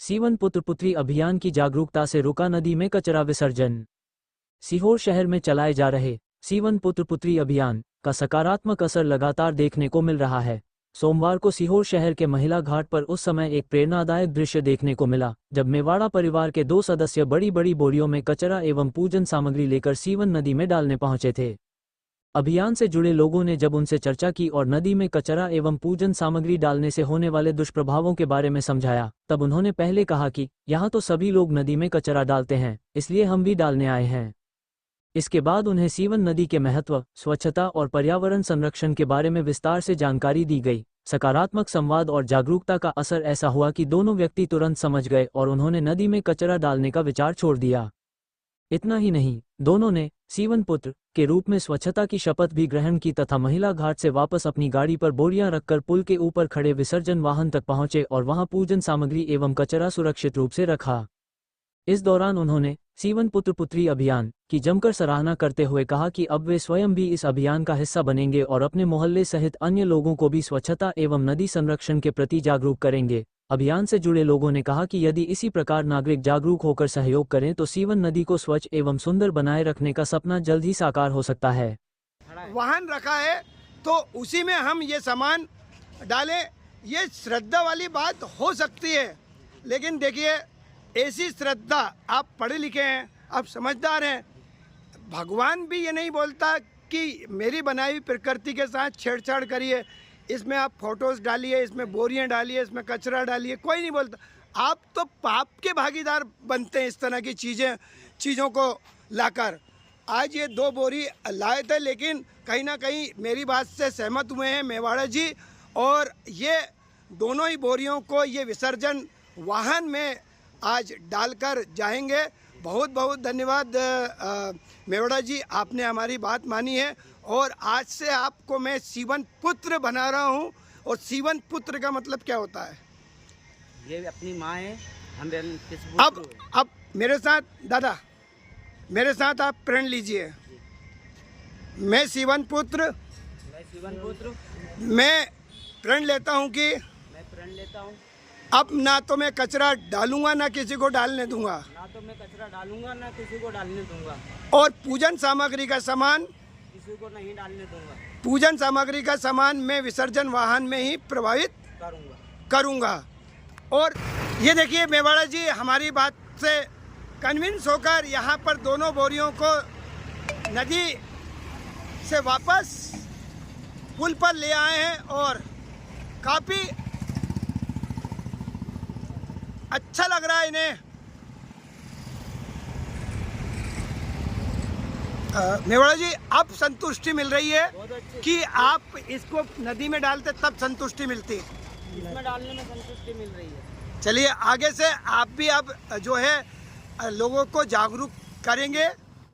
सीवन पुत्र पुत्री अभियान की जागरूकता से रुका नदी में कचरा विसर्जन। सीहोर शहर में चलाए जा रहे सीवन पुत्र पुत्री अभियान का सकारात्मक असर लगातार देखने को मिल रहा है। सोमवार को सीहोर शहर के महिला घाट पर उस समय एक प्रेरणादायक दृश्य देखने को मिला जब मेवाड़ा परिवार के 2 सदस्य बड़ी बड़ी बोरियों में कचरा एवं पूजन सामग्री लेकर सीवन नदी में डालने पहुंचे थे। अभियान से जुड़े लोगों ने जब उनसे चर्चा की और नदी में कचरा एवं पूजन सामग्री डालने से होने वाले दुष्प्रभावों के बारे में समझाया, तब उन्होंने पहले कहा कि यहाँ तो सभी लोग नदी में कचरा डालते हैं, इसलिए हम भी डालने आए हैं। इसके बाद उन्हें सीवन नदी के महत्व, स्वच्छता और पर्यावरण संरक्षण के बारे में विस्तार से जानकारी दी गई। सकारात्मक संवाद और जागरूकता का असर ऐसा हुआ कि दोनों व्यक्ति तुरंत समझ गए और उन्होंने नदी में कचरा डालने का विचार छोड़ दिया। इतना ही नहीं, दोनों ने सीवन पुत्र के रूप में स्वच्छता की शपथ भी ग्रहण की तथा महिला घाट से वापस अपनी गाड़ी पर बोरियां रखकर पुल के ऊपर खड़े विसर्जन वाहन तक पहुंचे और वहां पूजन सामग्री एवं कचरा सुरक्षित रूप से रखा। इस दौरान उन्होंने सीवन पुत्र पुत्री अभियान की जमकर सराहना करते हुए कहा कि अब वे स्वयं भी इस अभियान का हिस्सा बनेंगे और अपने मोहल्ले सहित अन्य लोगों को भी स्वच्छता एवं नदी संरक्षण के प्रति जागरूक करेंगे। अभियान से जुड़े लोगों ने कहा कि यदि इसी प्रकार नागरिक जागरूक होकर सहयोग करें तो सीवन नदी को स्वच्छ एवं सुंदर बनाए रखने का सपना जल्द ही साकार हो सकता है। वाहन रखा है तो उसी में हम ये सामान डालें, ये श्रद्धा वाली बात हो सकती है, लेकिन देखिए ऐसी श्रद्धा, आप पढ़े लिखे हैं, आप समझदार हैं, भगवान भी ये नहीं बोलता कि मेरी बनाई हुई प्रकृति के साथ छेड़छाड़ करिए, इसमें आप फोटोज़ डालिए, इसमें बोरियां डालिए, इसमें कचरा डालिए, कोई नहीं बोलता। आप तो पाप के भागीदार बनते हैं इस तरह की चीज़ों को लाकर। आज ये 2 बोरी लाए थे, लेकिन कहीं ना कहीं मेरी बात से सहमत हुए हैं मेवाड़ा जी, और ये दोनों ही बोरियों को ये विसर्जन वाहन में आज डालकर जाएंगे। बहुत बहुत धन्यवाद मेवाड़ा जी, आपने हमारी बात मानी है और आज से आपको मैं सीवन पुत्र बना रहा हूँ। और सीवन पुत्र का मतलब क्या होता है? ये अपनी माँ है, हम अब मेरे साथ दादा, मेरे साथ आप प्रण लीजिए। मैं सीवन पुत्र मैं प्रण लेता हूँ कि अब ना तो मैं कचरा डालूंगा ना किसी को डालने दूंगा, और पूजन सामग्री का सामान किसी को नहीं डालने दूंगा। पूजन सामग्री का सामान मैं विसर्जन वाहन में ही प्रवाहित करूंगा। और ये देखिए मेवाड़ा जी हमारी बात से कन्विंस होकर यहाँ पर दोनों बोरियों को नदी से वापस पुल पर ले आए हैं और काफ़ी अच्छा लग रहा है इन्हें। मेवाड़ा जी, अब संतुष्टि मिल रही है कि आप इसको नदी में डालते तब संतुष्टि मिलती है, इसमें डालने में संतुष्टि मिल रही है। चलिए आगे से आप भी अब जो है लोगों को जागरूक करेंगे।